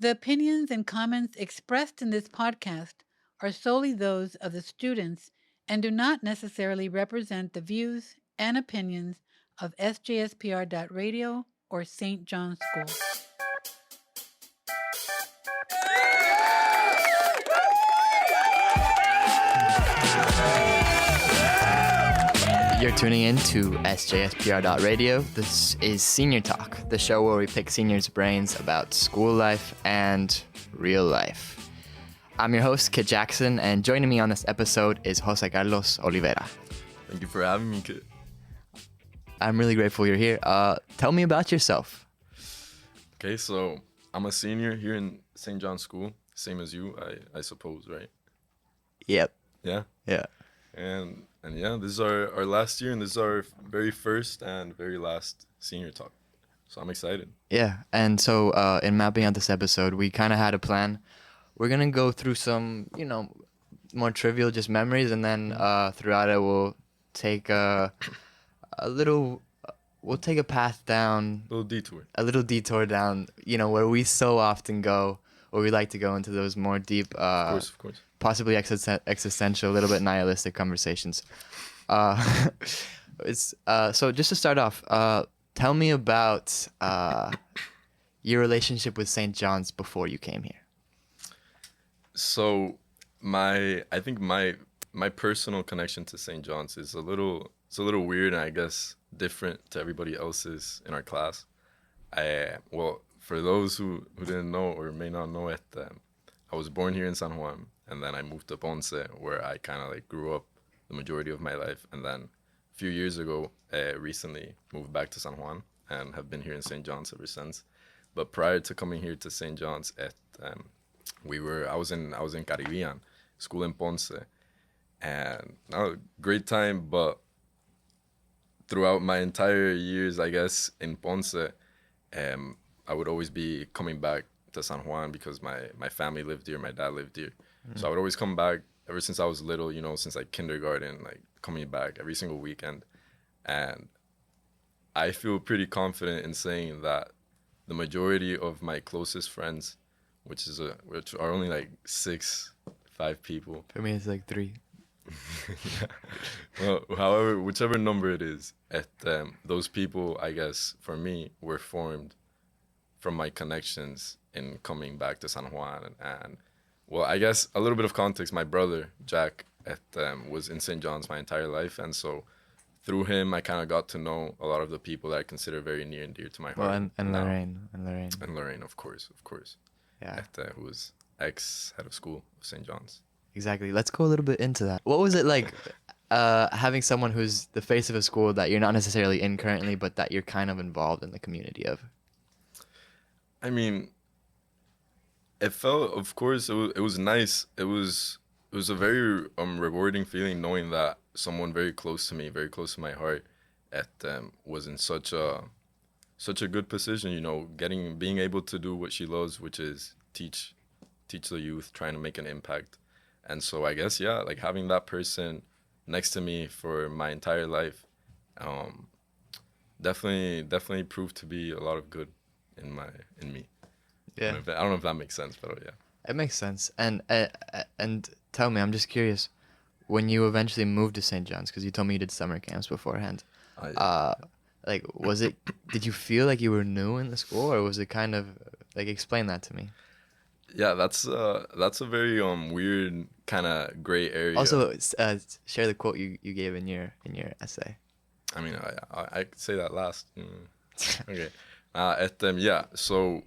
The opinions and comments expressed in this podcast are solely those of the students and do not necessarily represent the views and opinions of sjspr.radio or St. John's School. You're tuning in to sjspr.radio. This is Senior Talk, the show where we pick seniors' brains about school life and real life. I'm your host, Kit Jackson, and joining me on this episode is José Carlos Olivera. Thank you for having me, Kit. I'm really grateful you're here. Tell me about yourself. Okay, so I'm a senior here in St. John's School, same as you, I suppose, right? Yep. Yeah? Yeah. And yeah, this is our last year, and this is our very first and very last senior talk. So I'm excited. Yeah, and so in mapping out this episode, we kind of had a plan. We're going to go through some, more trivial just memories, and then throughout it we'll take we'll take a path down. A little detour down, where we so often go, or we like to go into those more deep, of course. Possibly existential, a little bit nihilistic conversations. So just to start off, tell me about your relationship with St. John's before you came here. So I think my personal connection to St. John's is a little weird, and I guess different to everybody else's in our class. For those who didn't know or may not know it, I was born here in San Juan, and then I moved to Ponce, where I kind of grew up the majority of my life. And then a few years ago, recently moved back to San Juan and have been here in St. John's ever since. But prior to coming here to St. John's, I was in Caribbean, school in Ponce, and a great time. But throughout my entire years, I guess, in Ponce, I would always be coming back to San Juan because my family lived here, my dad lived here. So I would always come back ever since I was little, since kindergarten, coming back every single weekend. And I feel pretty confident in saying that the majority of my closest friends, which are only 5 people. For me, it's 3. Yeah. Well, however, whichever number it is, those people, I guess, for me, were formed from my connections in coming back to San Juan. And well, I guess a little bit of context, my brother, Jack, was in St. John's my entire life. And so through him, I kind of got to know a lot of the people that I consider very near and dear to my heart. Well, and Lorraine. And Lorraine, of course. Yeah. Who was ex-head of school of St. John's. Exactly. Let's go a little bit into that. What was it like having someone who's the face of a school that you're not necessarily in currently, but that you're kind of involved in the community of? I mean, it felt, of course, it was nice. It was a very rewarding feeling knowing that someone very close to me, very close to my heart, was in such a good position. Being able to do what she loves, which is teach the youth, trying to make an impact. And so I guess having that person next to me for my entire life, definitely proved to be a lot of good in me. Yeah. I don't know if that makes sense, but yeah. It makes sense. And tell me, I'm just curious, when you eventually moved to St. John's, because you told me you did summer camps beforehand, did you feel like you were new in the school, or was it kind of, explain that to me? Yeah, that's a very weird kind of gray area. Also, share the quote you gave in your essay. I mean, I could say that last. Okay. So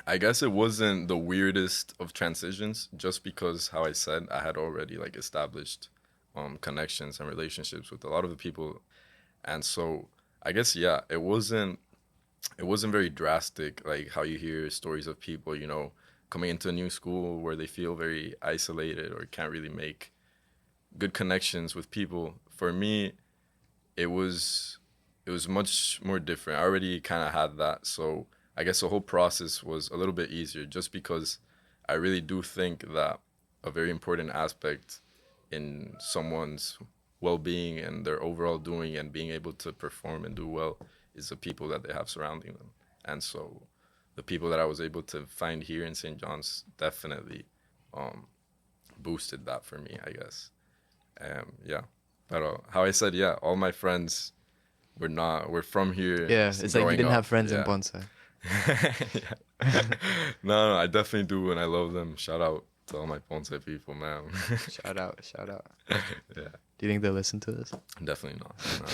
I guess it wasn't the weirdest of transitions, just because, how I said, I had already established connections and relationships with a lot of the people, and so I guess it wasn't very drastic, like how you hear stories of people coming into a new school where they feel very isolated or can't really make good connections with people. For me, it was much more different. I already kind of had that, so I guess the whole process was a little bit easier, just because I really do think that a very important aspect in someone's well-being and their overall doing and being able to perform and do well is the people that they have surrounding them. And so the people that I was able to find here in St. John's definitely boosted that for me, I guess. Yeah. But how I said, yeah, all my friends we're from here. Yeah, it's like you growing didn't up. have friends in Yeah. Ponce. Yeah. No, I definitely do, and I love them. Shout out to all my Ponce people, man. Shout out, shout out. Yeah, Do you think they'll listen to this? definitely not. No.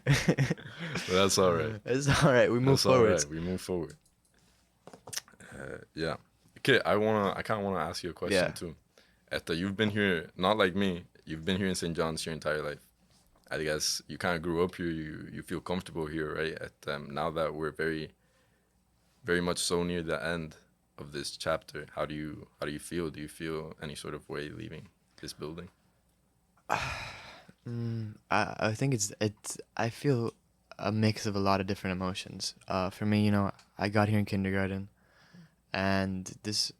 But that's all right. It's all right. We move That's all forward. right. We move forward. Yeah. Okay, I kind of wanna ask you a question Yeah. too. Etta, you've been here, not like me. You've been here in St. John's your entire life. I guess you kind of grew up here. You feel comfortable here, right? Now that we're very, very much so near the end of this chapter, how do you feel? Do you feel any sort of way leaving this building? I think it's I feel a mix of a lot of different emotions. For me, you know, I got here in kindergarten, and this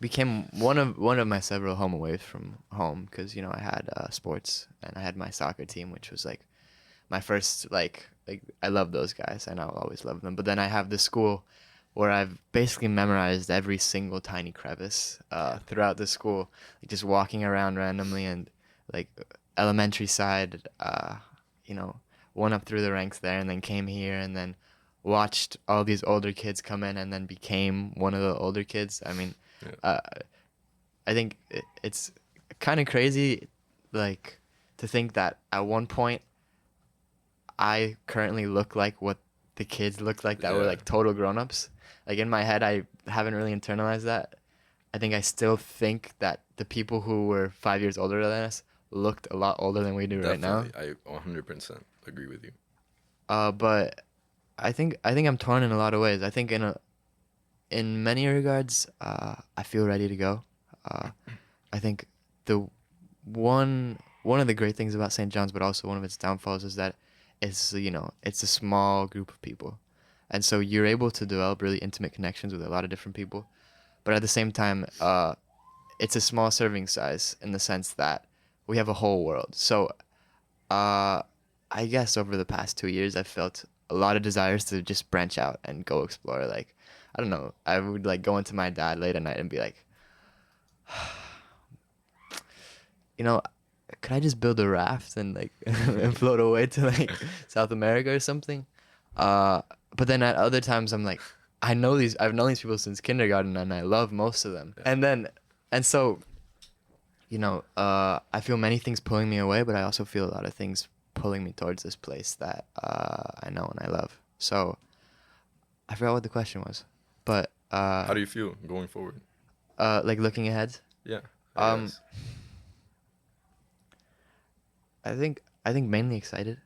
became one of my several home aways from home, because you know I had sports and I had my soccer team, which was like my first like I love those guys and I'll always love them. But then I have this school where I've basically memorized every single tiny crevice throughout the school, like just walking around randomly, and like elementary side, you know, went up through the ranks there and then came here and then watched all these older kids come in and then became one of the older kids. I mean, Yeah. I think it's kind of crazy, like, to think that at one point I currently look like what the kids look like that were Yeah. like total grown-ups. Like in my head, I haven't really internalized that. I think I still think that the people who were 5 years older than us looked a lot older than we do right now. Definitely, I 100% agree with you. But I think I'm torn in a lot of ways. I think in many regards, I feel ready to go. I think the one of the great things about St. John's, but also one of its downfalls, is that it's, you know, it's a small group of people, and so you're able to develop really intimate connections with a lot of different people. But at the same time, it's a small serving size in the sense that we have a whole world. So I guess over the past 2 years, I've felt a lot of desires to just branch out and go explore. Like, I don't know, I would like go into my dad late at night and be like, you know, could I just build a raft and like and float away to like South America or something? But then at other times I'm like, I've known these people since kindergarten and I love most of them. And so, you know, I feel many things pulling me away, but I also feel a lot of things pulling me towards this place that I know and I love. So I forgot what the question was, but How do you feel going forward? like looking ahead, Yeah. Um, I think mainly excited.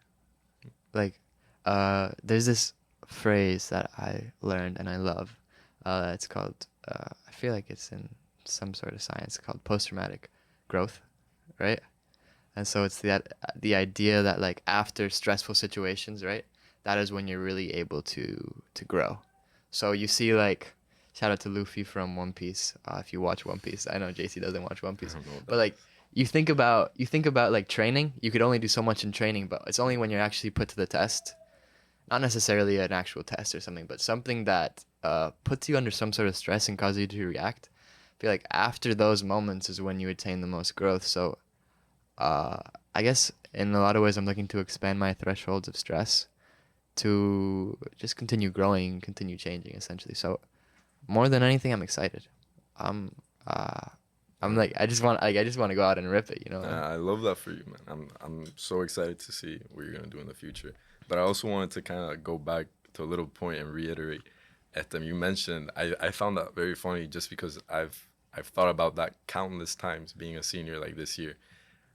Like, there's this phrase that I learned and I love. It's called, I feel like it's in some sort of science, called post-traumatic growth, right? And so it's the idea that like after stressful situations, right, that is when you're really able to grow. So you see, like, shout out to Luffy from One Piece. If you watch One Piece, I know JC doesn't watch One Piece, I don't know what but that like you think about like training. You could only do so much in training, but it's only when you're actually put to the test, not necessarily an actual test or something, but something that puts you under some sort of stress and causes you to react. I feel like after those moments is when you attain the most growth. So I guess in a lot of ways I'm looking to expand my thresholds of stress to just continue growing, continue changing, essentially. So more than anything, I'm excited. I'm like I just want to go out and rip it, you know. I love that for you, man. I'm so excited to see what you're gonna do in the future. But I also wanted to kind of go back to a little point and reiterate. You mentioned, I found that very funny, just because I've thought about that countless times being a senior like this year.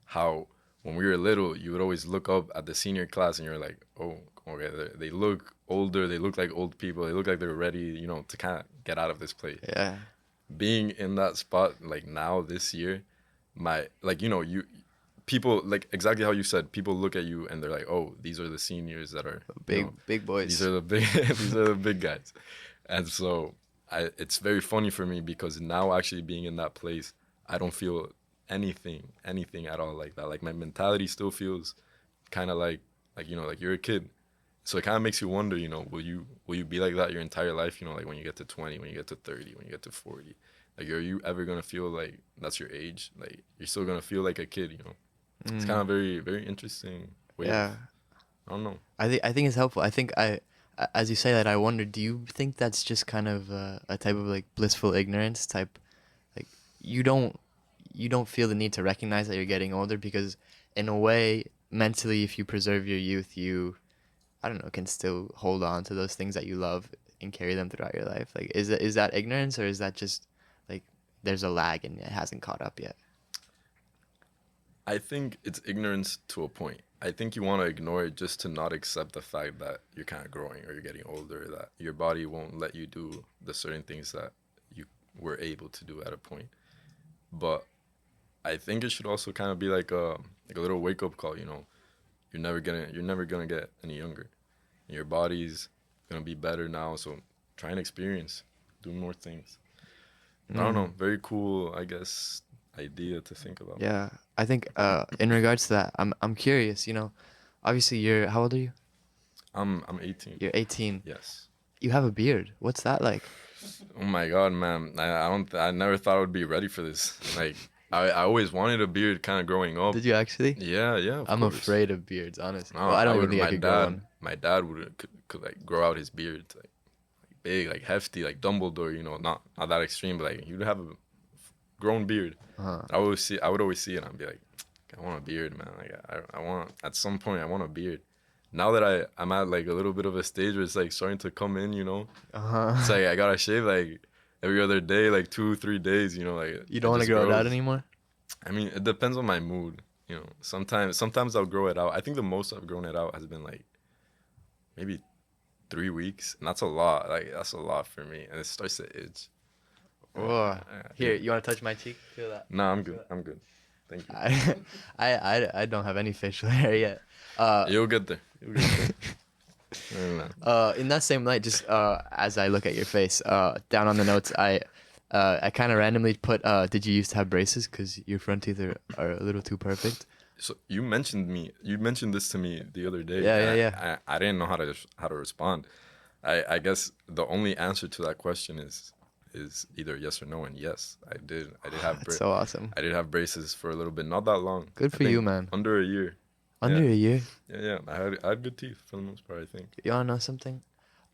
How when we were little, you would always look up at the senior class and you're like, oh, okay, they look older, they look like old people, they look like they're ready, you know, to kind of get out of this place. Yeah. Being in that spot, like now this year, people, like exactly how you said, people look at you and they're like, oh, these are the seniors that are Big boys. these are the big these are the big guys. And so it's very funny for me, because now actually being in that place, I don't feel anything at all like that. Like my mentality still feels kind of like you're a kid. So it kind of makes you wonder, will you be like that your entire life? Like when you get to 20, when you get to 30, when you get to 40, like are you ever gonna feel like that's your age? Like you're still gonna feel like a kid, It's kind of very, very interesting way. Yeah. I don't know. I think it's helpful. I think as you say that, I wonder, do you think that's just kind of a type of like blissful ignorance type, like you don't feel the need to recognize that you're getting older because in a way, mentally, if you preserve your youth, you, I don't know, can still hold on to those things that you love and carry them throughout your life. Like, is that ignorance or is that just like there's a lag and it hasn't caught up yet? I think it's ignorance to a point. I think you want to ignore it just to not accept the fact that you're kind of growing or you're getting older, that your body won't let you do the certain things that you were able to do at a point. But I think it should also kind of be like a little wake up call. You're never gonna get any younger. Your body's gonna be better now, so try and experience, do more things. I don't know. Very cool, I guess, idea to think about. Yeah, I think in regards to that, I'm curious. Obviously how old are you? I'm 18. You're 18. Yes. You have a beard. What's that like? Oh my God, man! I never thought I would be ready for this. Like I always wanted a beard, kind of growing up. Did you actually? Yeah. I'm course. afraid of beards, honestly. No, Well, I don't even think I could grow one. My dad could like grow out his beard, like big, like hefty, like Dumbledore. Not that extreme, but like you'd have a grown beard. Uh-huh. I would always see it, and I'd be like, I want a beard, man. Like I want, at some point I want a beard. Now that I'm at like a little bit of a stage where it's like starting to come in, Uh-huh. It's like I gotta shave like every other day, like 2-3 days, like You don't want to grow it out anymore? I mean, it depends on my mood, Sometimes I'll grow it out. I think the most I've grown it out has been like maybe 3 weeks, and that's a lot. Like that's a lot for me, and it starts to itch. Oh. Here, you want to touch my cheek? Feel that? No, I'm good. Thank you. I don't have any facial hair yet. You'll get there. In that same light, just as I look at your face, down on the notes, I kind of randomly put, did you used to have braces? Because your front teeth are a little too perfect. So you mentioned this to me the other day. Yeah. I didn't know how to respond. I guess the only answer to that question is either yes or no, and yes, I did have That's so awesome. I did have braces for a little bit, not that long. Good for you, man. Under a year. Under a year? Yeah. I had good teeth for the most part, I think. You wanna know something?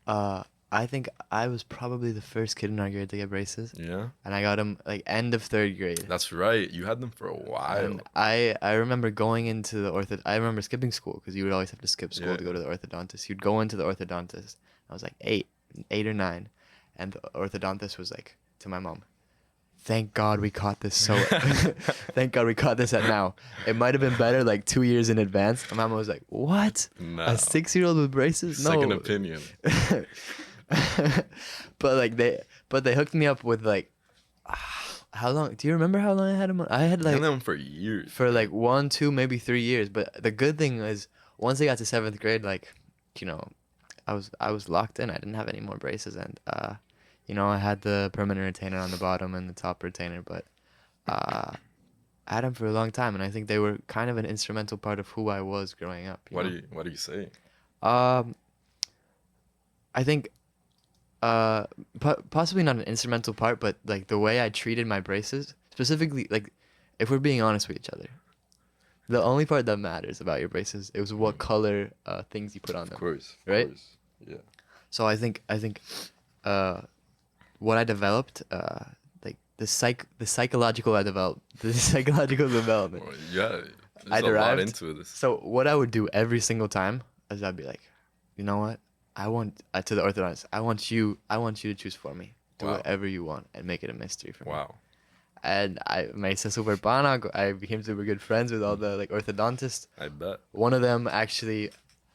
I think I was probably the first kid in our grade to get braces. Yeah. And I got them like end of 3rd grade. That's right. You had them for a while. And I remember going into the I remember skipping school because you would always have to skip school to go to the orthodontist. You'd go into the orthodontist. I was like 8 or 9, and the orthodontist was like to my mom, "Thank God we caught this thank God we caught this at now. It might have been better like 2 years in advance." And mama was like, "What? No. A 6-year-old with braces? Second no." opinion. But they hooked me up with like, how long? Do you remember how long I had them? I had I like had them for years. for like 1, 2, maybe 3 years. But the good thing is once I got to 7th grade, like, I was locked in. I didn't have any more braces, and I had the permanent retainer on the bottom and the top retainer, but I had them for a long time, and I think they were kind of an instrumental part of who I was growing up. What do you say? I think possibly not an instrumental part, but like the way I treated my braces, specifically, like if we're being honest with each other, the only part that matters about your braces is what color things you put on them. Of course. Right? Yeah. So I think what I developed, like the psychological development. Well, yeah. I There's a lot derived. into this. So what I would do every single time is I'd be like, you know what? I want to the orthodontist. I want you to choose for me. Do whatever you want and make it a mystery for me. Wow. And I made super pana. I became super good friends with all the like orthodontists. I bet. One of them actually,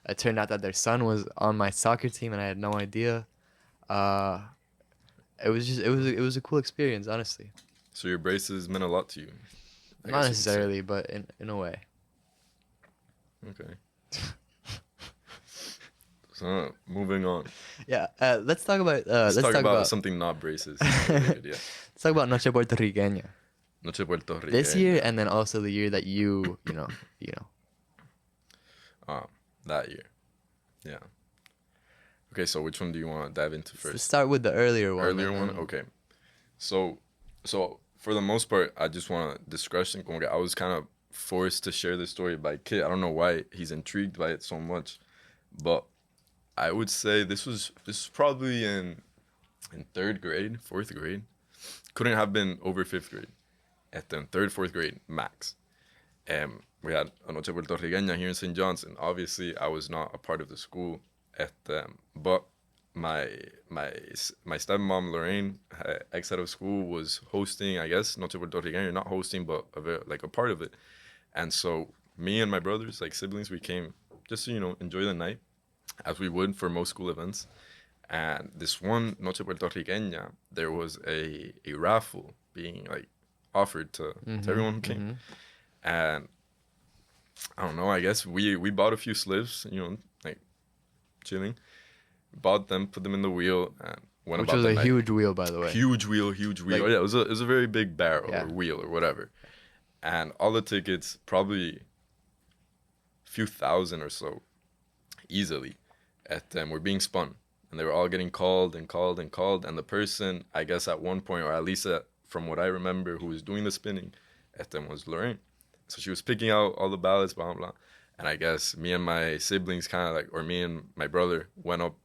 it turned out that their son was on my soccer team, and I had no idea. It was a cool experience, honestly. So your braces meant a lot to you? Not necessarily, but in a way. Okay. So moving on. Yeah. Let's talk about. Let's talk about something not braces. Related, yeah. Let's talk about Noche Puertorriqueña. Noche Puertorriqueña. This year, and then also the year that you know. That year. Yeah. Okay, so which one do you want to dive into Let's first? start with the earlier one. Earlier one? Okay. So for the most part, I just want to discretion. Como que I was kind of forced to share this story by Kit. I don't know why he's intrigued by it so much, but I would say this was probably in third grade, fourth grade. Couldn't have been over fifth grade. At the third, fourth grade max. We had a Noche Puertorriqueña here in St. John's, and obviously I was not a part of the school but my stepmom Lorraine, ex head of school, was hosting, I guess, Noche Puertorriqueña, not hosting, but like a part of it. And so me and my brothers, like siblings, we came just to, enjoy the night, as we would for most school events. And this one Noche Puertorriqueña, there was a raffle being like offered to everyone who came. And I don't know, I guess we bought a few slips, like chilling. Bought them, put them in the wheel, and went Which about was the a night. huge wheel, by the way. Huge wheel. Like, yeah, it was a very big barrel Yeah. or wheel or whatever. And all the tickets, probably a few thousand or so, easily, at them were being spun. And they were all getting called and called and called. And the person, I guess at one point, or at least from what I remember, who was doing the spinning at them was Lorraine. So she was picking out all the ballots, blah, blah, blah. And I guess me and my siblings or me and my brother went up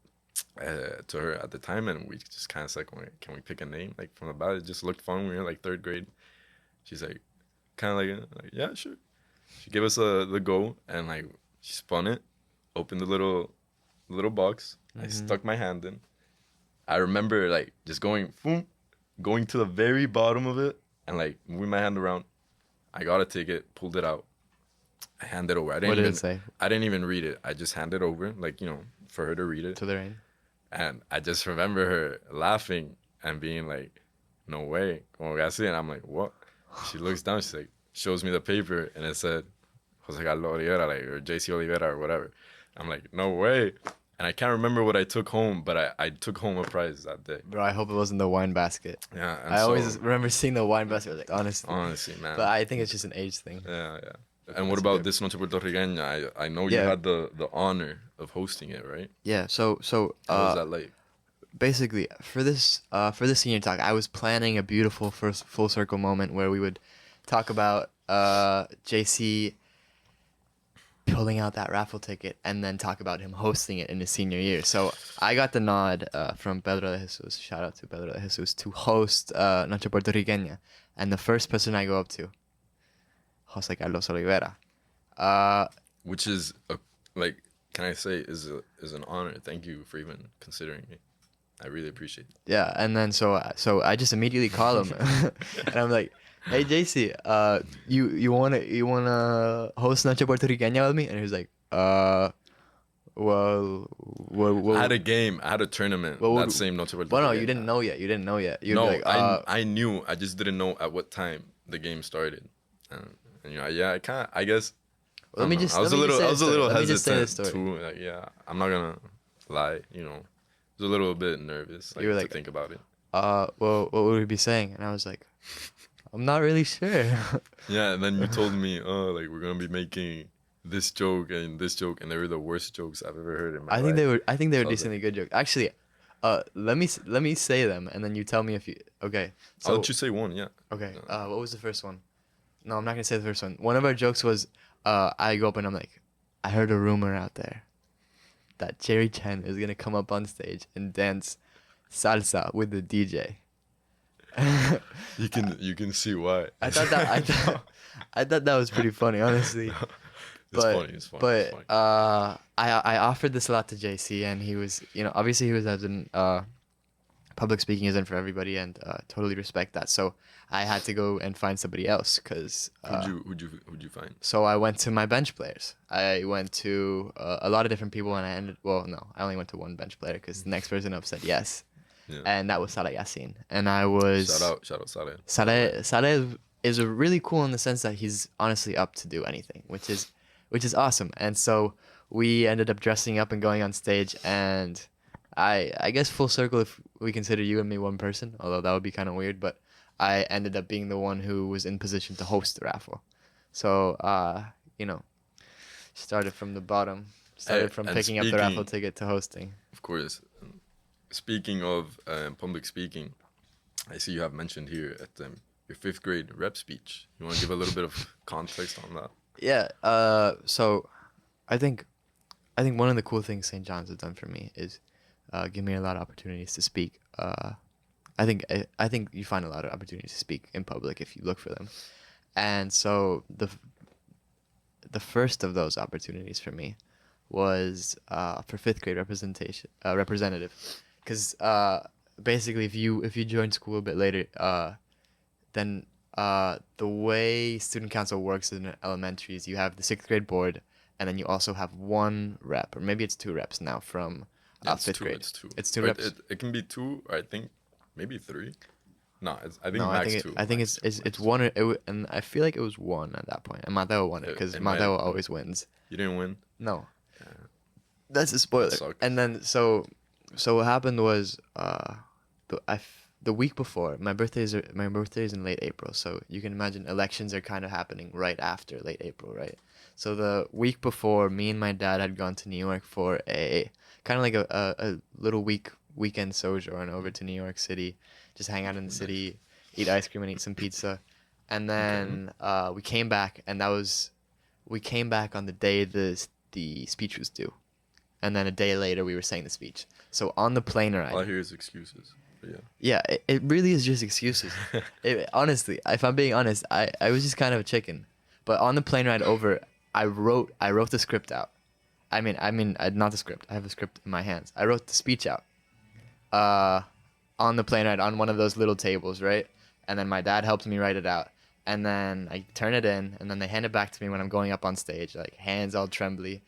to her at the time, and we just kind of said, can we pick a name like from the ballot? It just looked fun. We were like third grade. She's like, kind of like, yeah, sure. She gave us the go, and like she spun it, opened the little box. I stuck my hand in. I remember like just going to the very bottom of it and like moving my hand around. I got a ticket, pulled it out. I handed it over. What did it say? I didn't even read it. I just handed it over, like, for her to read it. To Lorraine. And I just remember her laughing and being like, no way. Como que así. And I'm like, what? She looks down. She's like, shows me the paper, and it said José Carlos Olivera, like, or JC Olivera or whatever. I'm like, no way. And I can't remember what I took home, but I took home a prize that day. Bro, I hope it wasn't the wine basket. Yeah. And I so, always remember seeing the wine basket, like, honestly, man. But I think it's just an age thing. Yeah. And what about this Noche Puertorriqueña? I know you had the honor of hosting it, right? Yeah, so How was that like? basically for this senior talk, I was planning a beautiful first full circle moment where we would talk about JC pulling out that raffle ticket and then talk about him hosting it in his senior year. So I got the nod from Pedro de Jesus, shout out to Pedro de Jesus, to host Noche Puertorriqueña. And the first person I go up to, José Carlos Olivera. Which is, can I say, is an honor. Thank you for even considering me. I really appreciate it. Yeah, and then so I just immediately call him, and I'm like, "Hey JC, you wanna host Noche Puertorriqueña with me?" And he was like, well, I had a game. I had a tournament that same Noche Puertorriqueña. Well, no, you didn't know yet. You'd No, be like, I knew. I just didn't know at what time the game started. And I guess. Let me just. I was a little hesitant story. too. Like, yeah, I'm not gonna lie. I was a little bit nervous. You were to like, think about it. Well, what would we be saying? And I was like, I'm not really sure. Yeah, and then you told me, like we're gonna be making this joke, and they were the worst jokes I've ever heard in my life. I think they were So decently good jokes. Actually, let me say them, and then you tell me if you. Okay. So I'll let you say one. Yeah. okay. What was the first one? No, I'm not gonna say the first one. One of our jokes was, I go up and I'm like, I heard a rumor out there that Jerry Chen is gonna come up on stage and dance salsa with the DJ. You can see why. I thought that was pretty funny, honestly. It's funny. But It's funny. I offered this a lot to JC, and he was, obviously he was as in public speaking isn't for everybody, and totally respect that. So I had to go and find somebody else, cause who'd you find? so I went to my bench players. I went to a lot of different people, and I only went to one bench player because the next person up said yes. Yeah. And that was Salah Yassin. And I was... Shout out Saleh. Saleh is really cool in the sense that he's honestly up to do anything, which is awesome. And so we ended up dressing up and going on stage, and I guess full circle if we consider you and me one person, although that would be kind of weird, but I ended up being the one who was in position to host the raffle. So, started from the bottom. Started from And picking up the raffle ticket to hosting. course. Speaking of public speaking, I see you have mentioned here at your 5th grade rep speech. You want to give a little bit of context on that? Yeah. So I think one of the cool things St. John's has done for me is give me a lot of opportunities to speak. I think you find a lot of opportunities to speak in public if you look for them. And so the first of those opportunities for me was for 5th grade representative, because basically if you join school a bit later, then the way student council works in elementary is you have the 6th grade board, and then you also have one rep, or maybe it's 2 reps now from 5th grade. It's two reps. It can be 2, or I think maybe 3. No, I think No, max 2. I think it's one, and I feel like it was 1 at that point. And Mateo won it because Mateo always wins. You didn't win? No. That's a spoiler. That and then so what happened was the week before, my birthday is in late April, so you can imagine elections are kind of happening right after late April, right? So the week before, me and my dad had gone to New York for a kind of like a little weekend sojourn over to New York City, just hang out in the city, eat ice cream and eat some pizza. And then we came back, and we came back on the day the speech was due. And then a day later, we were saying the speech. So on the plane ride... All I hear is excuses. Yeah. Yeah, it really is just excuses. Honestly, if I'm being honest, I was just kind of a chicken. But on the plane ride over, I wrote the script out. I mean, not the script. I have the script in my hands. I wrote the speech out. On the plane ride, on one of those little tables, right? And then my dad helped me write it out. And then I turn it in, and then they hand it back to me when I'm going up on stage, like hands all trembly,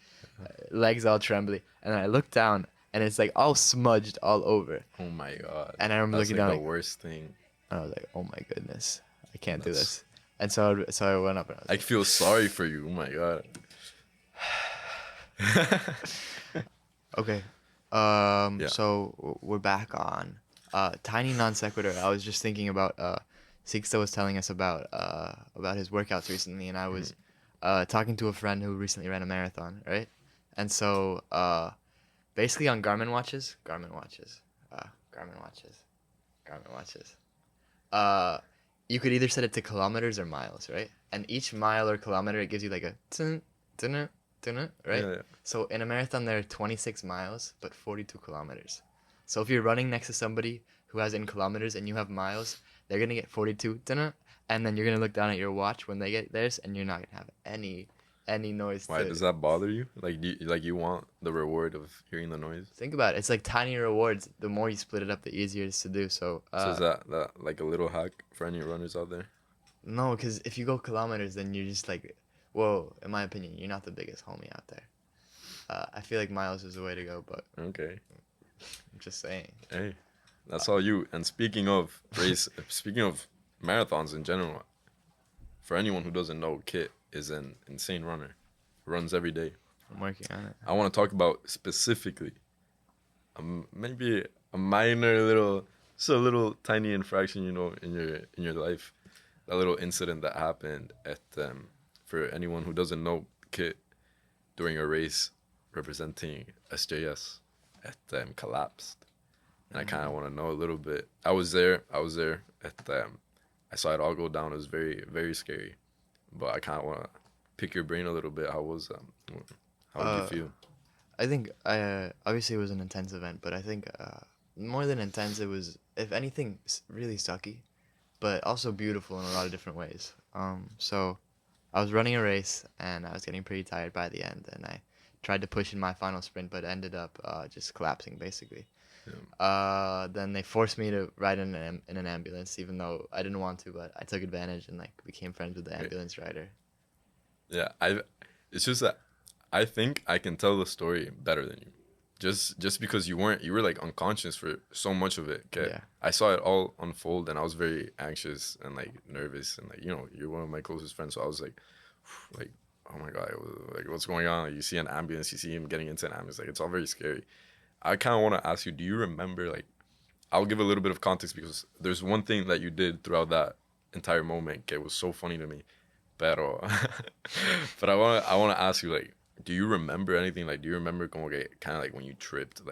legs all trembly. And then I look down, and it's like all smudged all over. Oh my god. And I remember looking down, the worst thing. And I was like, oh my goodness, I can't do this. And so I went up, and I feel sorry for you. Oh my god. Okay. Yeah. So we're back on tiny non sequitur. I was just thinking about Sixto was telling us about his workouts recently, and I was talking to a friend who recently ran a marathon, right? And so basically on Garmin watches, you could either set it to kilometers or miles, right? And each mile or kilometer, it gives you like a tun, tun, tun, right? Yeah. So in a marathon, there are 26 miles, but 42 kilometers. So if you're running next to somebody who has in kilometers and you have miles, they're going to get 42, and then you're going to look down at your watch when they get theirs, and you're not going to have any noise. Why does that bother you? Like, you want the reward of hearing the noise? Think about it. It's like tiny rewards. The more you split it up, the easier it is to do. So is that like a little hack for any runners out there? No, because if you go kilometers, then you're just like, whoa, in my opinion, you're not the biggest homie out there. I feel like miles is the way to go, but... Okay. I'm just saying. Hey, that's all you. And speaking of marathons in general, for anyone who doesn't know, Kit is an insane runner. Runs every day. I'm working on it. I want to talk about specifically maybe a minor little tiny infraction, in your life. That little incident that happened at for anyone who doesn't know, Kit during a race representing SJS at collapsed. And I kind of want to know a little bit. I was there at I saw it all go down. It was very, very scary. But I kind of want to pick your brain a little bit. How was how did you feel? I think obviously it was an intense event, but I think more than intense, it was, if anything, really sucky, but also beautiful in a lot of different ways. So I was running a race, and I was getting pretty tired by the end, and I tried to push in my final sprint, but ended up just collapsing, basically. Yeah. Then they forced me to ride in an ambulance, even though I didn't want to, but I took advantage and became friends with the ambulance rider. Yeah, it's just that I think I can tell the story better than you. Just because you were unconscious for so much of it. Okay? Yeah. I saw it all unfold, and I was very anxious and nervous, and you're one of my closest friends, so I was like, oh my god, what's going on? You see an ambulance, you see him getting into an ambulance, it's all very scary. I kind of want to ask you, do you remember, I'll give a little bit of context because there's one thing that you did throughout that entire moment. Okay, it was so funny to me, but I want to ask you, do you remember anything? Do you remember kind of when you tripped,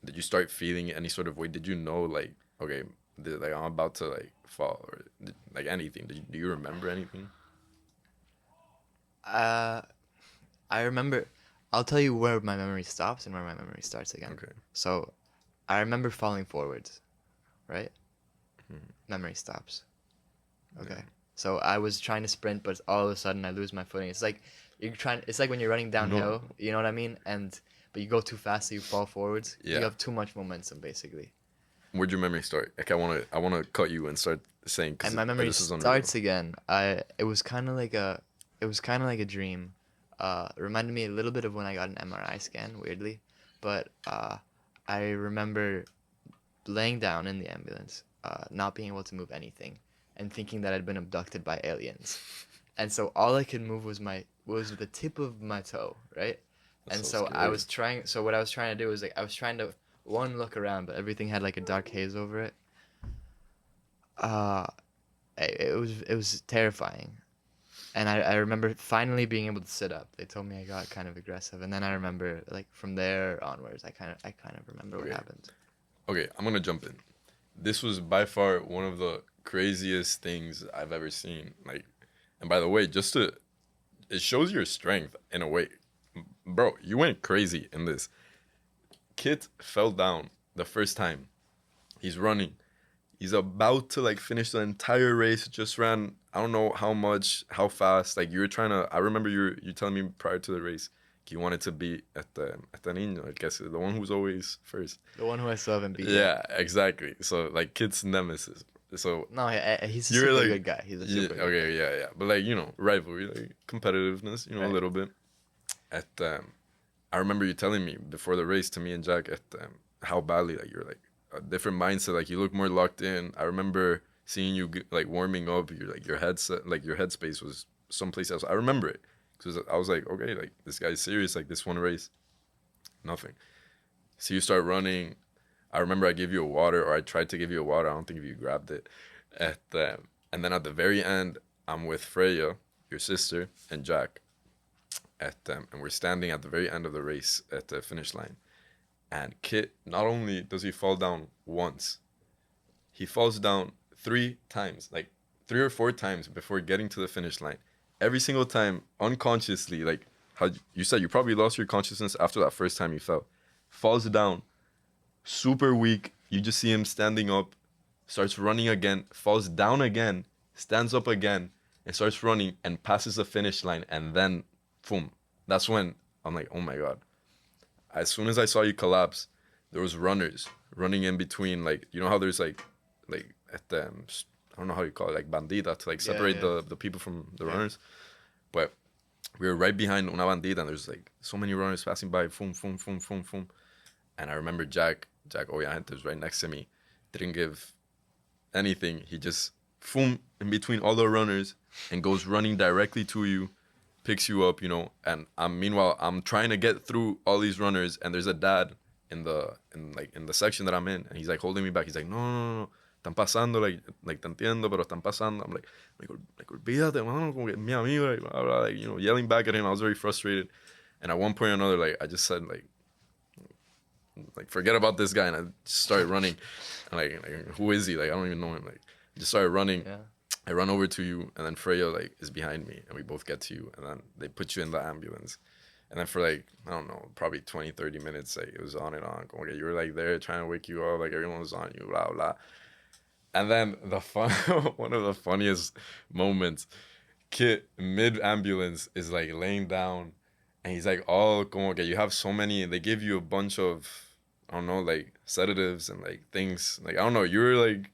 did you start feeling any sort of way? Did you know like, okay, like I'm about to like fall, or like anything? Do you remember anything? I remember. I'll tell you where my memory stops and where my memory starts again. Okay. So, I remember falling forwards, right? Memory stops. Okay. So I was trying to sprint, but all of a sudden I lose my footing. It's like It's like when you're running downhill. You know what I mean? But you go too fast, so you fall forwards. Yeah. You have too much momentum, basically. Where'd your memory start? Like I wanna cut you and start saying. And my memory starts again. It was kind of like a dream. It reminded me a little bit of when I got an MRI scan, weirdly, but I remember laying down in the ambulance, not being able to move anything, and thinking that I'd been abducted by aliens. And so all I could move was the tip of my toe, right? That's And so so scary. what I was trying to do was like I was trying to look around, but everything had like a dark haze over it. It was terrifying. And I remember finally being able to sit up. They told me I got kind of aggressive, and then I remember like from there onwards, I kind of remember what happened. Okay, I'm gonna jump in. This was by far one of the craziest things I've ever seen. Like, and by the way, it shows your strength in a way. Bro, you went crazy in this. Kit fell down the first time. He's running. He's about to like finish the entire race. Just ran. I don't know how fast. Like you were trying to. I remember you telling me prior to the race, you wanted to be at the niño. I guess the one who's always first. The one who I still haven't beat. Yeah, exactly. So like Kit's nemesis. So no, he's a super good guy. He's a super good guy. Yeah. But like rivalry, like competitiveness, right. A little bit. I remember you telling me before the race to me and Jack how badly like you're like a different mindset. Like you look more locked in. I remember seeing you like warming up. You're like your headset, like your headspace was someplace else. I remember it because I was like, okay, like this guy's serious. Like this one race, nothing. So you start running. I remember I gave you a water, or I tried to give you a water. I don't think you grabbed it. And then at the very end, I'm with Freya, your sister, and Jack. And we're standing at the very end of the race at the finish line. And Kit, not only does he fall down once, he falls down 3 times, like 3 or 4 times before getting to the finish line. Every single time, unconsciously, like how you said, you probably lost your consciousness after that first time you fell. Falls down, super weak. You just see him standing up, starts running again, falls down again, stands up again, and starts running and passes the finish line. And then, boom. That's when I'm like, oh my God. As soon as I saw you collapse, there was runners running in between. Like, you know how there's like at the, I don't know how you call it, like bandita to like separate the people from the runners. But we were right behind una bandita, and there's like so many runners passing by, boom. And I remember Jack obviamente was right next to me, didn't give anything. He just boom in between all the runners and goes running directly to you, picks you up, and meanwhile I'm trying to get through all these runners, and there's a dad in the section that I'm in, and he's like holding me back. He's like, no, están pasando, like te entiendo, pero están pasando. I'm like olvídate, mano, como que mi amigo, like, blah, blah, like, yelling back at him. I was very frustrated, and at one point or another, like I just said like forget about this guy, and I just started running. And like who is he? Like I don't even know him. Like I just started running. Yeah. I run over to you, and then Freya like is behind me, and we both get to you, and then they put you in the ambulance. And then for like, I don't know, probably 20, 30 minutes, like it was on and on. Okay, you were like there trying to wake you up, like everyone was on you, blah, blah. And then one of the funniest moments, Kit mid-ambulance is like laying down, and he's like, oh, como que you have so many, they give you a bunch of, I don't know, like sedatives and like things. Like, I don't know, you were like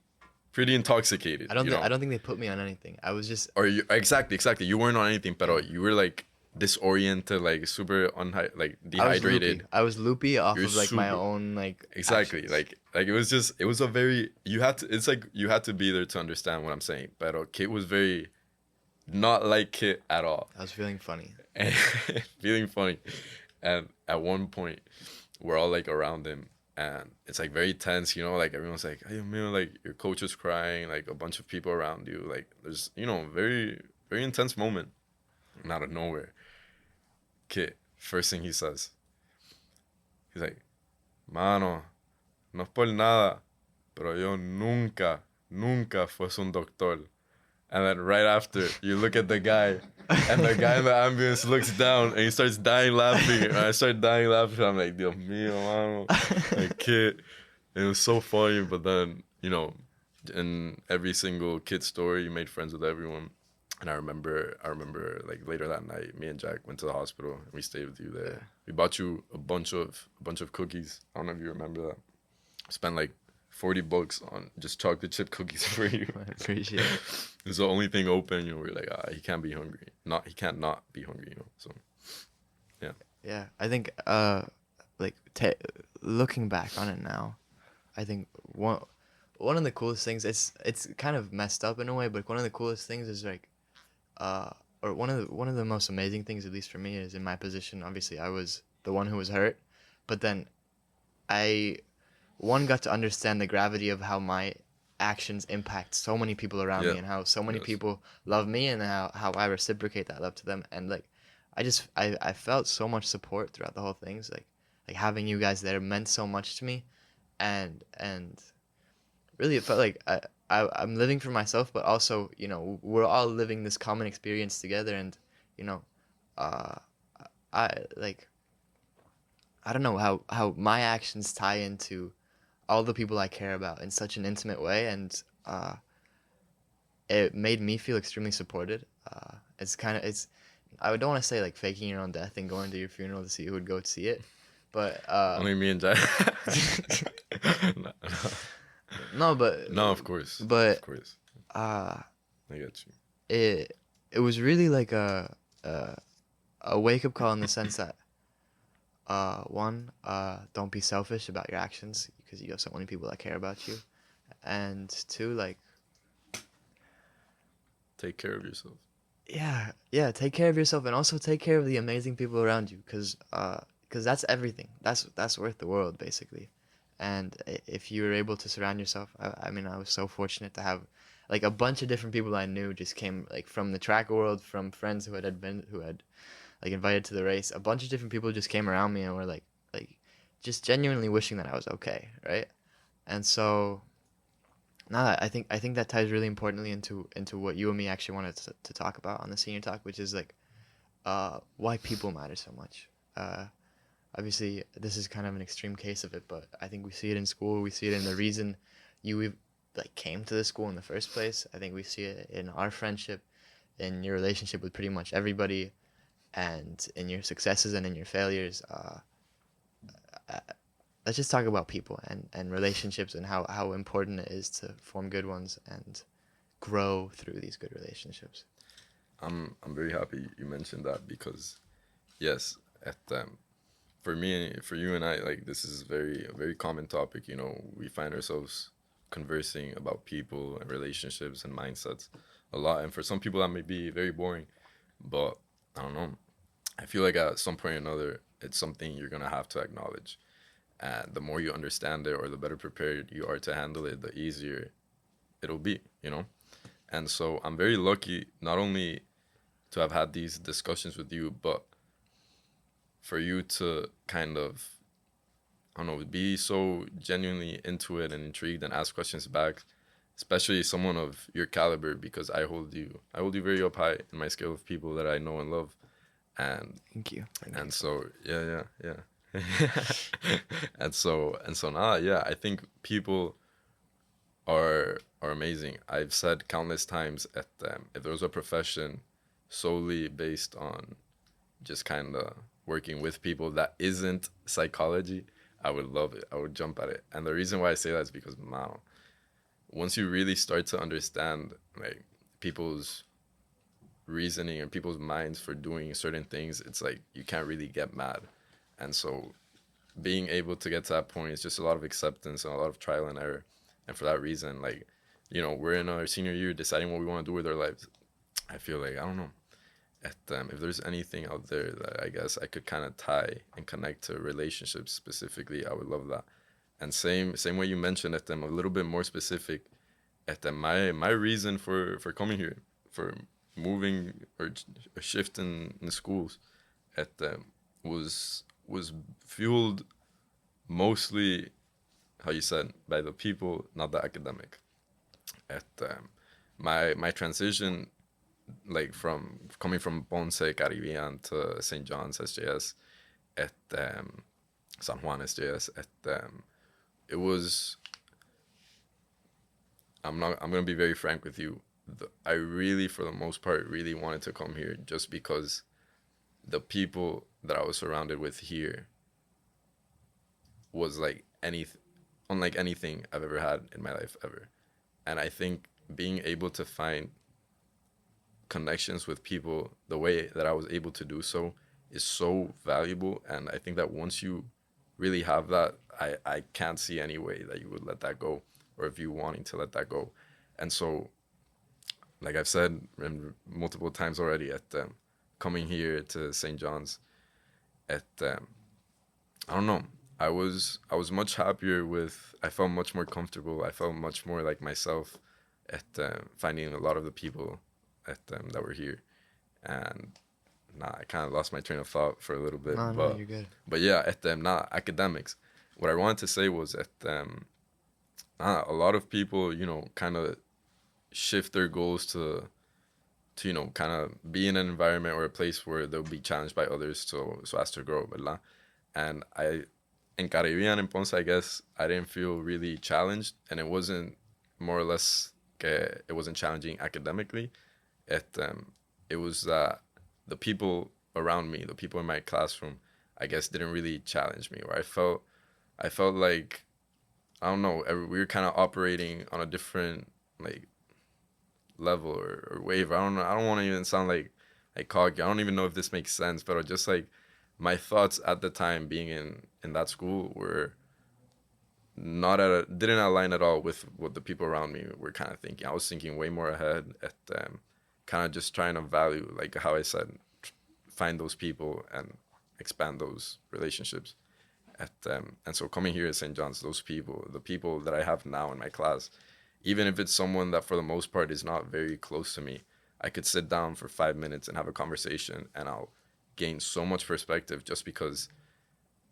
pretty intoxicated. I don't think they put me on anything. I was just. Or you exactly. You weren't on anything, pero you were like disoriented, like super dehydrated. I was loopy off You're of like my own like. Exactly. Actions. Like it was a very you had to be there to understand what I'm saying. But Kit was very not like Kit at all. I was feeling funny. And at one point, we're all like around him. And it's like very tense, like everyone's like, hey, man, like your coach is crying, like a bunch of people around you. Like there's, very, very intense moment. And out of nowhere, Kit, first thing he says, he's like, mano, no es por nada, pero yo nunca fuese un doctor. And then right after, you look at the guy, and the guy in the ambulance looks down, and he starts dying laughing. And I start dying laughing. I'm like, Dios mío, mano. Like, kid. It was so funny, but then, you know, in every single kid story, you made friends with everyone. And I remember, like later that night, me and Jack went to the hospital, and we stayed with you there. Yeah. We bought you a bunch of cookies. I don't know if you remember that. Spent like $40 on just chocolate chip cookies for you. I appreciate it. It's the only thing open, you know. We're like, he can't be hungry. He can't not be hungry, you know. So, yeah. Yeah, I think like looking back on it now, I think one of the coolest things, it's kind of messed up in a way, but one of the coolest things is like or one of the most amazing things, at least for me, is in my position. Obviously, I was the one who was hurt, but then I got to understand the gravity of how my actions impact so many people around me, and how so many people love me, and how I reciprocate that love to them. And like I felt so much support throughout the whole thing. So, like having you guys there meant so much to me, and really it felt like I'm living for myself, but also, you know, we're all living this common experience together. And, you know, I don't know how my actions tie into all the people I care about in such an intimate way, and it made me feel extremely supported. I don't want to say like faking your own death and going to your funeral to see who would go to see it, but only me and Jack. No, but no, of course, but I get you. It was really like a wake up call in the sense that one, don't be selfish about your actions because you have so many people that care about you, and two, like take care of yourself. Yeah, take care of yourself, and also take care of the amazing people around you, because that's everything. That's worth the world, basically. And if you were able to surround yourself, I mean, I was so fortunate to have like a bunch of different people I knew just came like from the track world, from friends who had like invited to the race. A bunch of different people just came around me and were like just genuinely wishing that I was okay, right? And so now I think that ties really importantly into what you and me actually wanted to talk about on the senior talk, which is like why people matter so much. Obviously, this is kind of an extreme case of it, but I think we see it in school. We see it in the reason you like came to the school in the first place. I think we see it in our friendship, in your relationship with pretty much everybody, and in your successes and in your failures. Let's just talk about people and relationships, and how important it is to form good ones and grow through these good relationships. I'm very happy you mentioned that, because yes, for me, for you and I, like, this is a very common topic. You know, we find ourselves conversing about people and relationships and mindsets a lot. And for some people, that may be very boring, but I don't know. I feel like at some point or another, it's something you're going to have to acknowledge. And the more you understand it, or the better prepared you are to handle it, the easier it'll be, you know? And so I'm very lucky not only to have had these discussions with you, but for you to kind of, I don't know, be so genuinely into it and intrigued and ask questions back, especially someone of your caliber, because I hold you very up high in my scale of people that I know and love. And thank you. And so yeah. and so now, yeah, I think people are amazing. I've said countless times at them, if there was a profession solely based on just kind of working with people that isn't psychology, I would love it. I would jump at it. And the reason why I say that is because, wow, once you really start to understand like people's reasoning and people's minds for doing certain things, it's like you can't really get mad. And so being able to get to that point is just a lot of acceptance and a lot of trial and error. And for that reason, like, you know, we're in our senior year deciding what we want to do with our lives. I feel like, I don't know, if there's anything out there that I guess I could kind of tie and connect to relationships specifically, I would love that. And same way you mentioned at them, a little bit more specific at them, my reason for coming here, for moving or shifting in the schools at them was fueled mostly how you said, by the people, not the academic. At my transition, like from coming from Ponce Caribbean to St. John's SJS at San Juan SJS at it was. I'm gonna be very frank with you. I really, for the most part, really wanted to come here just because the people that I was surrounded with here was like unlike anything I've ever had in my life ever. And I think being able to find connections with people the way that I was able to do so is so valuable. And I think that once you really have that, I can't see any way that you would let that go, or if you wanting to let that go. And so, like I've said multiple times already, at coming here to St. John's, at I don't know, I was much happier with. I felt much more comfortable. I felt much more like myself at finding a lot of the people at that were here, and I kind of lost my train of thought for a little bit. No, you're good. But yeah, at academics. What I wanted to say was at a lot of people, kind of shift their goals to kind of be in an environment or a place where they'll be challenged by others, so as to grow, ¿verdad? And in Caribbean, in Ponce, I guess I didn't feel really challenged, and it wasn't more or less it wasn't challenging academically. It was that the people around me, the people in my classroom, I guess didn't really challenge me, or I felt like, I don't know, we were kind of operating on a different like level or wave. I don't know. I don't want to even sound like cocky. I don't even know if this makes sense, but just like my thoughts at the time being in that school were didn't align at all with what the people around me were kind of thinking. I was thinking way more ahead at kind of just trying to value, like how I said, find those people and expand those relationships. And so coming here at St. John's, the people that I have now in my class, even if it's someone that for the most part is not very close to me, I could sit down for 5 minutes and have a conversation, and I'll gain so much perspective, just because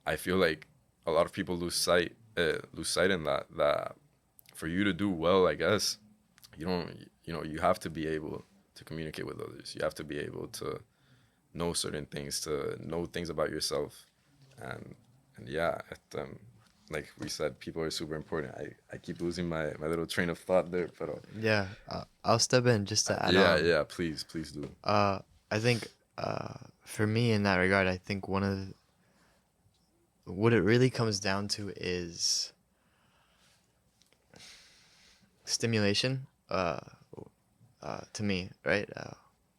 I feel like a lot of people lose sight in that for you to do well, I guess, you have to be able to communicate with others. You have to be able to know certain things, to know things about yourself. And yeah, like we said, people are super important. I keep losing my little train of thought there, but Yeah, I'll step in just to add yeah, on. yeah, please do. I think for me in that regard, I think what it really comes down to is stimulation. To me, right?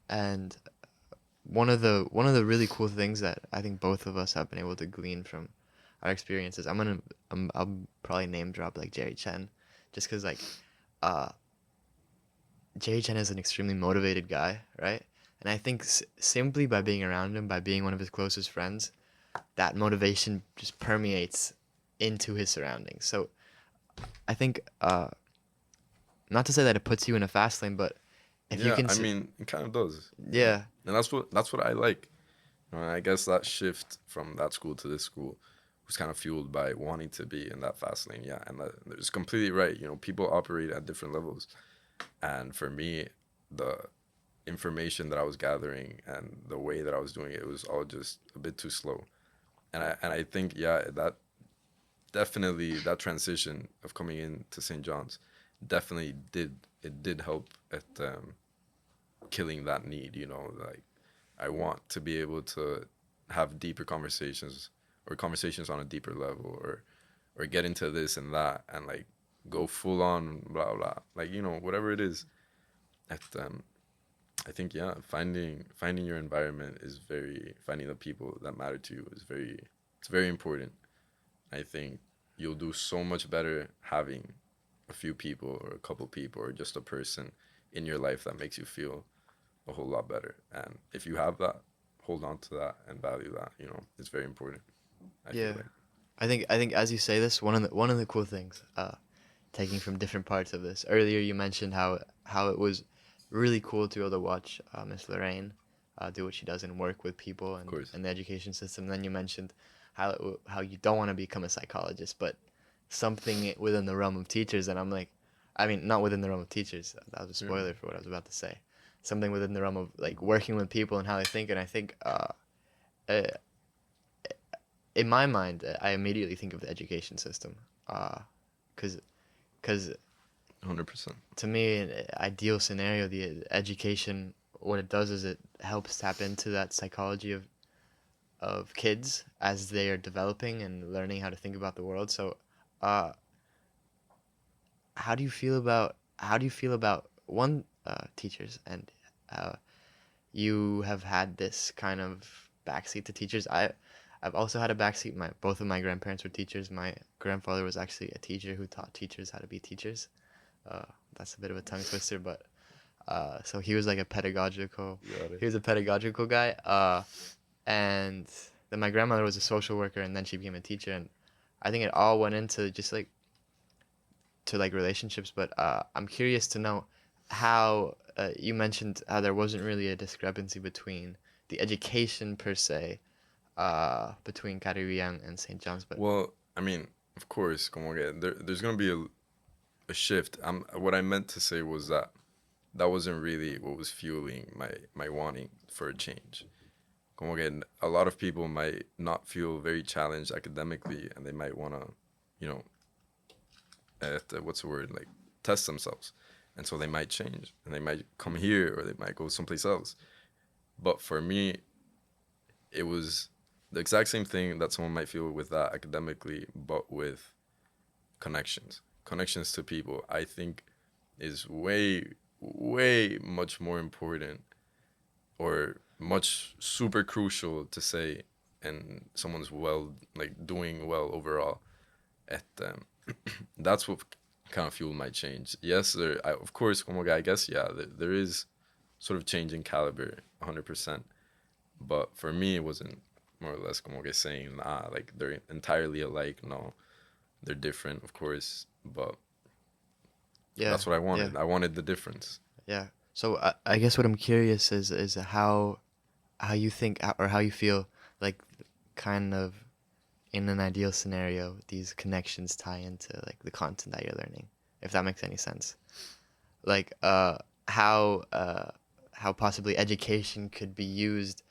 And one of the really cool things that I think both of us have been able to glean from our experiences. I'll probably name drop like Jerry Chen, just because like Jerry Chen is an extremely motivated guy, right? And I think simply by being around him, by being one of his closest friends, that motivation just permeates into his surroundings. So I think, not to say that it puts you in a fast lane, but if you Yeah, can, I mean, it kind of does. yeah, And that's what I like. I guess that shift from that school to this school was kind of fueled by wanting to be in that fast lane. Yeah, and it's completely right. People operate at different levels, and for me, the information that I was gathering and the way that I was doing it was all just a bit too slow. And I think, yeah, that definitely, that transition of coming into St. John's definitely did help at killing that need. Like, I want to be able to have deeper conversations, or conversations on a deeper level, or get into this and that, and like go full on blah blah, like, whatever it is. At I think, yeah, finding your environment finding the people that matter to you it's very important. I think you'll do so much better having a few people or a couple people or just a person in your life that makes you feel a whole lot better. And if you have that, hold on to that and value that. It's very important. I yeah. feel like. I think as you say this, one of the cool things, taking from different parts of this. Earlier, you mentioned how it was really cool to be able to watch Miss Lorraine do what she does and work with people Of course. and the education system. Then you mentioned how you don't want to become a psychologist, but something within the realm of teachers, and I'm like, I mean, not within the realm of teachers. That was a Yeah. spoiler for what I was about to say. Something within the realm of like working with people and how they think, and I think, uh, in my mind, I immediately think of the education system, because 100%. to me, an ideal scenario, the education, what it does is it helps tap into that psychology of kids as they are developing and learning how to think about the world. So, uh, how do you feel about one teachers and uh, you have had this kind of backseat to teachers. I've also had a backseat. Both of my grandparents were teachers. My grandfather was actually a teacher who taught teachers how to be teachers. Uh, that's a bit of a tongue twister, but so he was like a pedagogical. Got it. He was a pedagogical guy. And then my grandmother was a social worker, and then she became a teacher. And I think it all went into just like to like relationships. But I'm curious to know how you mentioned how there wasn't really a discrepancy between the education per se between Caribbean and St. John's. But Well, I mean, of course, como que there's gonna be a shift. What I meant to say was that wasn't really what was fueling my wanting for a change. Como que a lot of people might not feel very challenged academically, and they might wanna, you know, what's the word, like test themselves, and so they might change, and they might come here or they might go someplace else. But for me, it was the exact same thing that someone might feel with that academically, but with connections to people. I think is way much more important, or much super crucial to say, and someone's doing well overall at that's what kind of fueled my change. Yes, of course, como que I guess, yeah, there is sort of change in caliber 100%, but for me it wasn't more or less como que saying like they're entirely alike. No, they're different, of course, but yeah, that's what I wanted. yeah, I wanted the difference. yeah. So I guess what I'm curious is how you think or how you feel like kind of in an ideal scenario these connections tie into like the content that you're learning, if that makes any sense. Like how possibly education could be used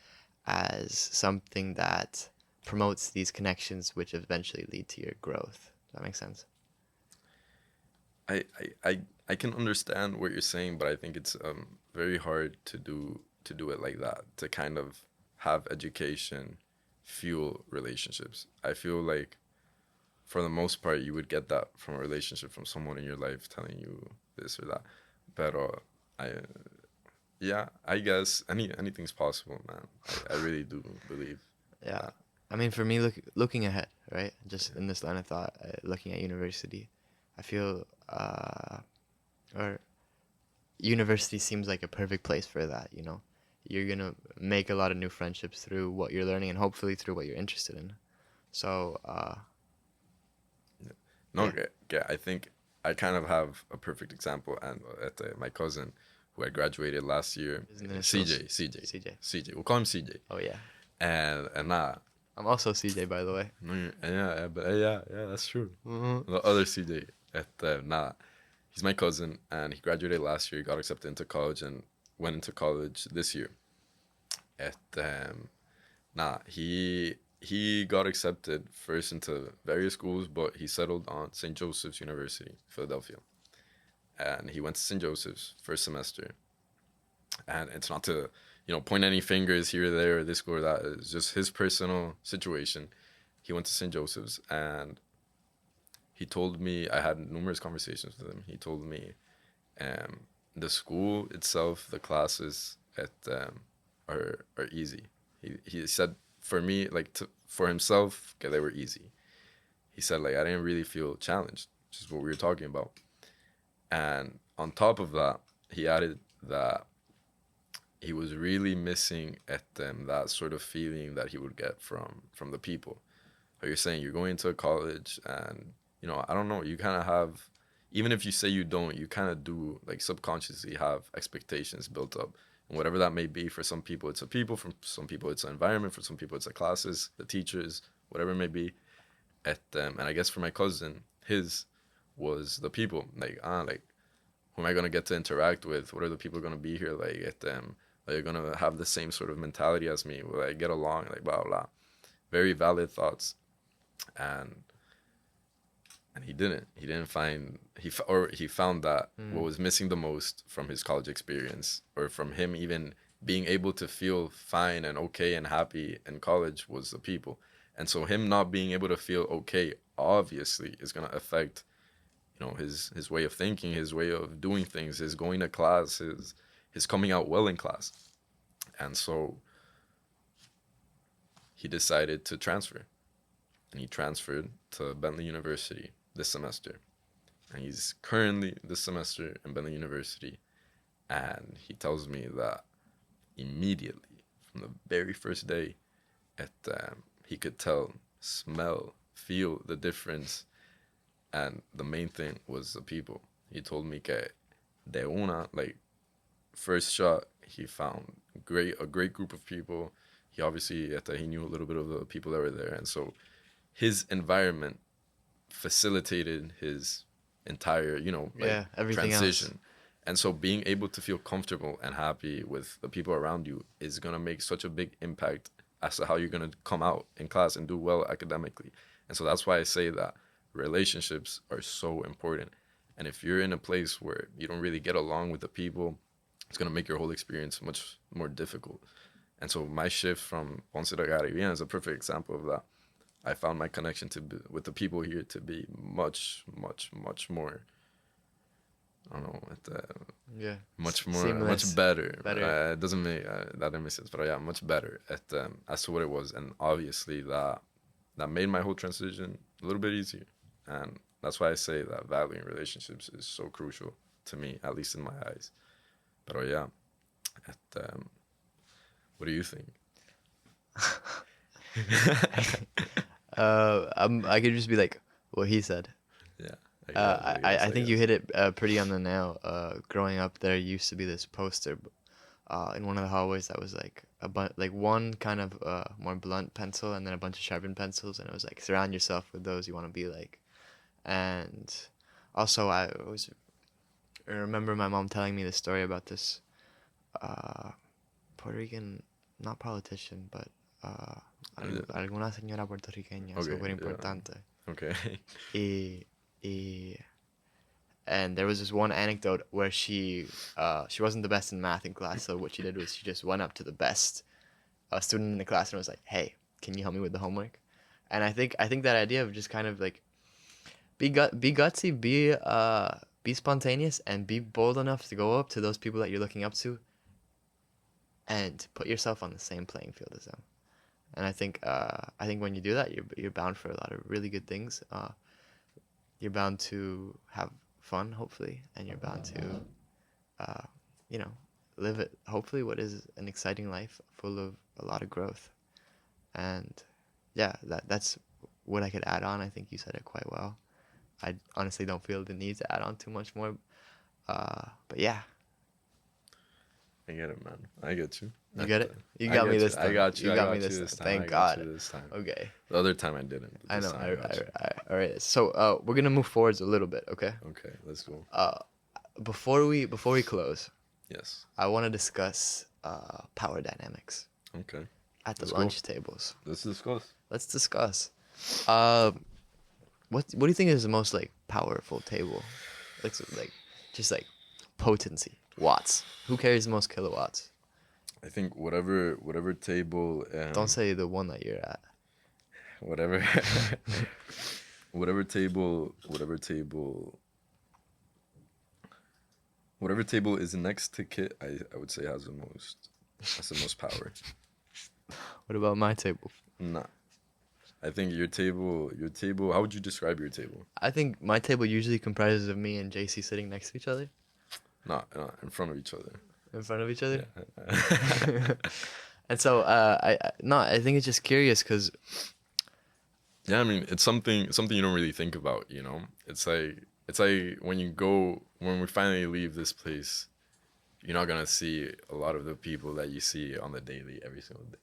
as something that promotes these connections which eventually lead to your growth. Does that make sense? I can understand what you're saying, but I think it's very hard to do it like that, to kind of have education fuel relationships. I feel like for the most part you would get that from a relationship, from someone in your life telling you this or that. But I yeah, I guess anything's possible, man. I really do believe Yeah. that. I mean, for me, looking ahead, right? Just in this line of thought, looking at university, I feel, or university seems like a perfect place for that, you know? You're gonna make a lot of new friendships through what you're learning and hopefully through what you're interested in. So, No, yeah. yeah, I think I kind of have a perfect example, and my cousin who had graduated last year, His initials. CJ, CJ. CJ. We'll call him CJ. Oh, yeah. And nah, I'm also CJ, by the way. no, yeah, but yeah, that's true. Mm-hmm. The other CJ at nah, he's my cousin, and he graduated last year, got accepted into college, and went into college this year. At he got accepted first into various schools, but he settled on St. Joseph's University, Philadelphia. And he went to St. Joseph's first semester. And it's not to, point any fingers here or there, or this or that. It's just his personal situation. He went to St. Joseph's, and he told me, I had numerous conversations with him. He told me the school itself, the classes are easy. He said, for me, for himself, okay, they were easy. He said, I didn't really feel challenged, which is what we were talking about. And on top of that, he added that he was really missing at them that sort of feeling that he would get from the people. How you're saying you're going to college, and I don't know, you kind of have, even if you say you don't, you kind of do, subconsciously have expectations built up. And whatever that may be, for some people it's a people, for some people it's an environment, for some people it's the classes, the teachers, whatever it may be. And I guess for my cousin, his was the people. Like who am I gonna get to interact with? What are the people gonna be here like at them? Are they gonna have the same sort of mentality as me? Will I get along? Like blah blah. Very valid thoughts, and he didn't. He didn't find he found that what was missing the most from his college experience, or from him even being able to feel fine and okay and happy in college, was the people. And so him not being able to feel okay obviously is gonna affect, his way of thinking, his way of doing things, his going to class, his coming out well in class. And so he decided to transfer, and he transferred to Bentley University this semester. And he's currently this semester in Bentley University. And he tells me that immediately, from the very first day, he could tell, smell, feel the difference. And the main thing was the people. He told me que de una, like, first shot, he found a great group of people. He obviously, he knew a little bit of the people that were there. And so his environment facilitated his entire, everything transition. Else. And so being able to feel comfortable and happy with the people around you is going to make such a big impact as to how you're going to come out in class and do well academically. And so that's why I say that relationships are so important. And if you're in a place where you don't really get along with the people, it's going to make your whole experience much more difficult. And so my shift from Ponce to Caribbean is a perfect example of that. I found my connection with the people here to be much, much, much more, I don't know, much more, seamless, much better. Better. It doesn't make that didn't make sense, but yeah, much better as to what it was. And obviously that made my whole transition a little bit easier. And that's why I say that valuing relationships is so crucial to me, at least in my eyes. But yeah, what do you think? I could just be like what he said. Yeah. I think you hit it pretty on the nail. Growing up, there used to be this poster in one of the hallways that was like one kind of more blunt pencil, and then a bunch of sharpened pencils, and it was like, surround yourself with those you want to be like. And also, I remember my mom telling me the story about this Puerto Rican, not politician, but alguna señora puertorriqueña, súper importante. Okay. And there was this one anecdote where she wasn't the best in math in class, so what she did was she just went up to the best student in the class and was like, "Hey, can you help me with the homework?" And I think that idea of just kind of like be gutsy, be spontaneous, and be bold enough to go up to those people that you're looking up to, and put yourself on the same playing field as them. And I think when you do that, you're bound for a lot of really good things. You're bound to have fun, hopefully, and you're bound to, live it. Hopefully, what is an exciting life full of a lot of growth. And yeah, that's what I could add on. I think you said it quite well. I honestly don't feel the need to add on too much more. But yeah. I get it, man. I get you. You get it? You got me this time. I got you. You got me this time. Thank God. Okay. The other time I didn't. I know. All right. So we're gonna move forwards a little bit. Okay. Okay. Let's go. Before we close. Yes. I want to discuss power dynamics. Okay. At the lunch tables. Let's discuss. What do you think is the most like powerful table? Like just like potency. Watts. Who carries the most kilowatts? I think whatever table. Don't say the one that you're at. Whatever table is next to Kit, I would say has the most power. What about my table? Nah. I think your table, how would you describe your table? I think my table usually comprises of me and JC sitting next to each other. Not in front of each other. In front of each other? Yeah. And so, I think it's just curious because... Yeah, I mean, it's something you don't really think about, you know? It's like when we finally leave this place, you're not going to see a lot of the people that you see on the daily every single day.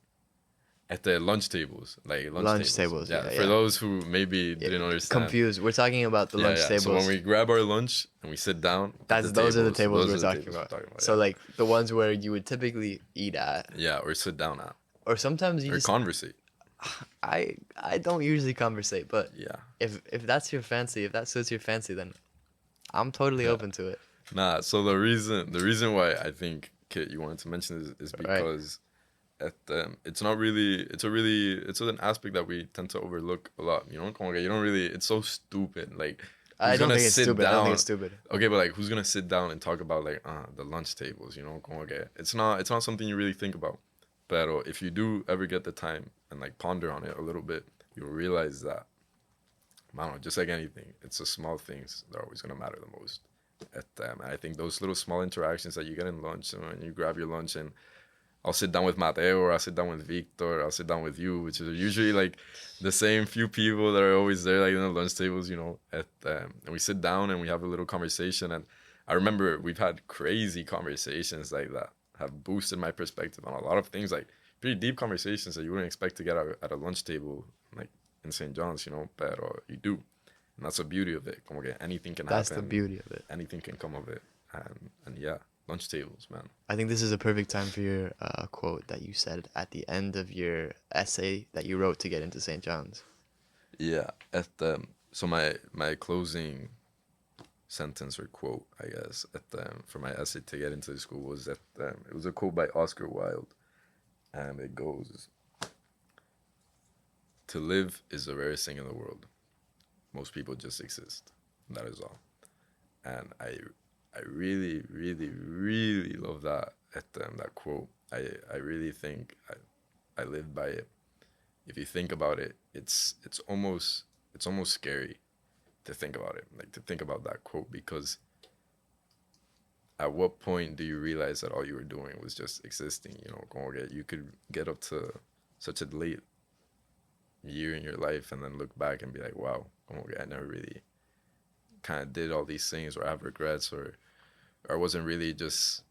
At the lunch tables, like Lunch tables, Yeah, yeah, for yeah. those who maybe didn't understand. Confused. We're talking about the lunch tables. So when we grab our lunch and we sit down, Those are the tables we're those are the talking tables about. So like the ones where you would typically eat at. Yeah, or sit down at. Or sometimes you or just conversate. I don't usually conversate, but Yeah. If that's your fancy, if that suits your fancy, then I'm totally open to it. Nah, so the reason why I think, Kit, you wanted to mention this is because it's not really it's an aspect that we tend to overlook a lot. You know, como que you don't really. It's so stupid. Like, I don't think it's stupid. I don't think it's stupid. Okay, but like, who's gonna sit down and talk about like the lunch tables? You know, como que it's not something you really think about. But if you do ever get the time and like ponder on it a little bit, you'll realize that, I don't know, just like anything, it's the small things that are always gonna matter the most. And I think those little small interactions that you get in lunch, and when you grab your lunch and I'll sit down with Mateo, or I'll sit down with Victor, or I'll sit down with you, which is usually like the same few people that are always there, like in the lunch tables, you know. And we sit down and we have a little conversation. And I remember we've had crazy conversations like that have boosted my perspective on a lot of things, like pretty deep conversations that you wouldn't expect to get at a lunch table, like in St. John's, you know. But you do, and that's the beauty of it. Como que anything can happen. That's the beauty of it. Anything can come of it, and yeah. Lunch tables, man. I think this is a perfect time for your quote that you said at the end of your essay that you wrote to get into St. John's. Yeah, so my closing sentence or quote, I guess, for my essay to get into the school was that it was a quote by Oscar Wilde, and it goes, "To live is the rarest thing in the world. Most people just exist. That is all." And I really, really, really love that that quote. I really think I live by it. If you think about it, it's almost scary to think about it, like to think about that quote, because at what point do you realize that all you were doing was just existing? You know, you could get up to such a late year in your life and then look back and be like, wow, I never really kind of did all these things, or have regrets, or wasn't really just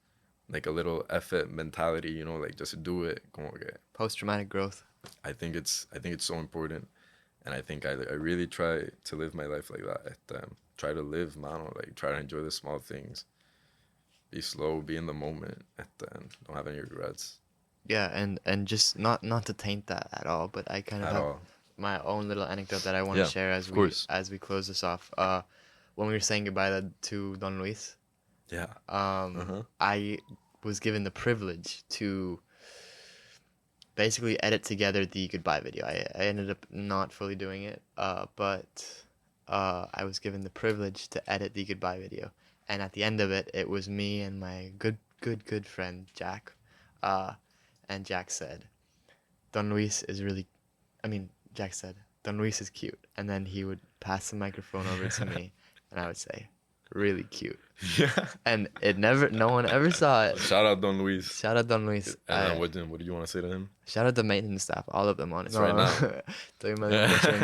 like a little effort mentality, you know, like just do it. Post-traumatic growth. I think it's so important, and I think I really try to live my life like that. Try to live, man, like try to enjoy the small things. Be slow, be in the moment, and don't have any regrets. Yeah, and just not to taint that at all, but I kind of have my own little anecdote that I want to share as we close this off. When we were saying goodbye to Don Luis. Yeah. I was given the privilege to basically edit together the goodbye video. I ended up not fully doing it, but I was given the privilege to edit the goodbye video. And at the end of it, it was me and my good friend, Jack. And Jack said, Jack said, Don Luis is cute. And then he would pass the microphone over to me, and I would say, really cute. Yeah. And no one ever saw it. Shout out Don Luis. Shout out Don Luis. And what do you want to say to him? Shout out the maintenance staff, all of them, honestly. Right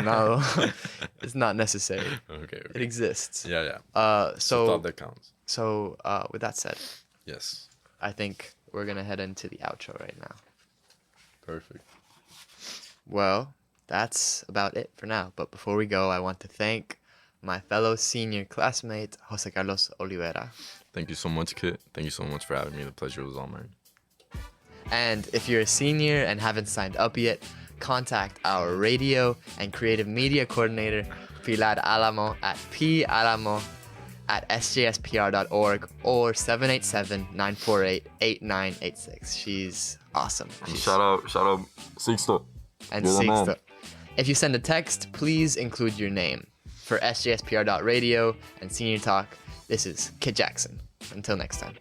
now. It's not necessary. Okay. It exists. Yeah. So thought that counts. So with that said, yes, I think we're gonna head into the outro right now. Perfect. Well, that's about it for now. But before we go, I want to thank my fellow senior classmate, José Carlos Olivera. Thank you so much, Kit. Thank you so much for having me. The pleasure was all mine. And if you're a senior and haven't signed up yet, contact our radio and creative media coordinator, Pilar Alamo, at palamo@sjspr.org or 787-948-8986. She's awesome. Shout out Sixto. And Sixto. If you send a text, please include your name. For sjspr.radio and Senior Talk, this is Kit Jackson. Until next time.